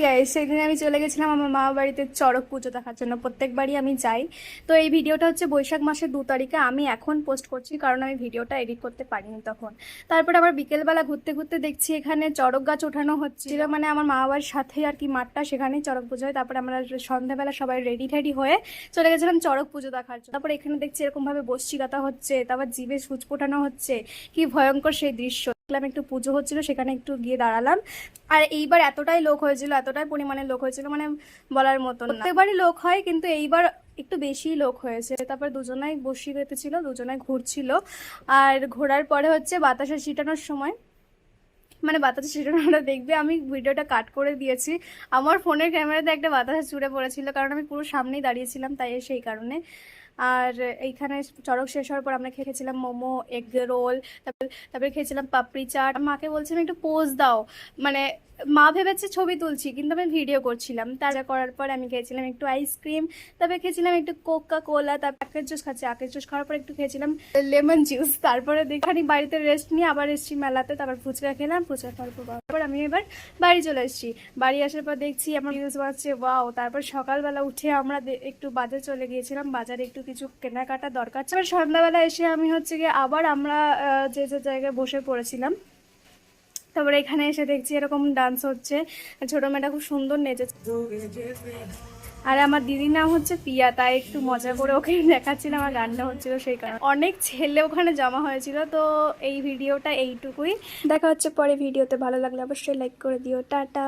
Guys, সেদিন আমি চলে গেছিলাম আমার মা বাড়িতে চড়ক পুজো দেখার জন্য। প্রত্যেকবারই আমি যাই। তো এই ভিডিওটা হচ্ছে বৈশাখ মাসের 2 তারিখে আমি এখন পোস্ট করছি, কারণ আমি ভিডিওটা এডিট করতে পারিনি তখন। তারপরে আবার বিকেলবেলা ঘুরতে ঘুরতে দেখছি এখানে চড়ক গাছ ওঠানো হচ্ছিল, মানে আমার মা বাবার সাথে আর কি মাঠটা, সেখানেই চড়ক পুজো হয়। তারপরে আমরা সন্ধ্যাবেলা সবাই রেডি টেডি হয়ে চলে গেছিলাম চড়ক পুজো দেখার জন্য। তারপরে এখানে দেখছি এরকমভাবে বসছি গাতা হচ্ছে, তারপর জিভে সুচ ফোটানো হচ্ছে, কি ভয়ঙ্কর সেই দৃশ্য। দেখলাম একটু পুজো হচ্ছিল, সেখানে একটু গিয়ে দাঁড়ালাম। আর এইবার এতটাই লোক হয়েছিল, এতটাই পরিমাণে লোক হয়েছিল, মানে বলার মতো না। প্রত্যেকবারই লোক হয়, কিন্তু এইবার একটু বেশি লোক হয়েছে। তারপর দুজনাই বসি ছিল, দুজনাই ঘুরছিল। আর ঘোরার পরে হচ্ছে বাতাসে ছিটানোর সময়, মানে বাতাসে ছিটানোটা দেখবে, আমি ভিডিওটা কাট করে দিয়েছি। আমার ফোনের ক্যামেরাতে একটা বাতাসে চুড়ে পড়েছিল, কারণ আমি পুরো সামনেই দাঁড়িয়েছিলাম, তাই সেই কারণে। আর এইখানে চড়ক শেষ হওয়ার পর আমরা খেয়েছিলাম মোমো, এগ রোল, তারপরে খেয়েছিলাম পাপড়ি চাট। মাকে বলছিলাম একটু পোজ দাও, মানে মা ভেবেছে ছবি তুলছি, কিন্তু আমি ভিডিও করছিলাম। তাজা করার পর আমি খেয়েছিলাম একটু আইসক্রিম, তারপরে খেয়েছিলাম একটু কোকা কোলা, তারপর আখের জুস খাচ্ছি, আখের জুস খাওয়ার পর একটু খেয়েছিলাম লেমন জুস। তারপরে দেখানি বাড়িতে রেস্ট নিয়ে আবার এসেছি মেলাতে, তারপর ফুচকা খেলাম। ফুচকা খাওয়ার পর আমি এবার বাড়ি চলে এসেছি। বাড়ি আসার পর দেখছি আমার রিলস বাজছে, ওয়াও। তারপর সকালবেলা উঠে আমরা একটু বাজার চলে গিয়েছিলাম, বাজারে একটু কিছু কেনাকাটা দরকার ছিল। সন্ধ্যাবেলা এসে আমি হচ্ছে গিয়ে আবার আমরা যে যে জায়গায় বসে পড়েছিলাম। তারপরে এখানে এসে দেখছি এরকম ডান্স হচ্ছে, ছোট মেয়েটা খুব সুন্দর নেচেছে। আর আমার দিদির নাম হচ্ছে পিয়া, তাই একটু মজা করে ওকে দেখাচ্ছিলাম, আমার গানটা হচ্ছিল সেই কারণে। অনেক ছেলে ওখানে জমা হয়েছিল। তো এই ভিডিওটা এইটুকুই, দেখা হচ্ছে পরে ভিডিওতে। ভালো লাগলে অবশ্যই লাইক করে দিও। টাটা।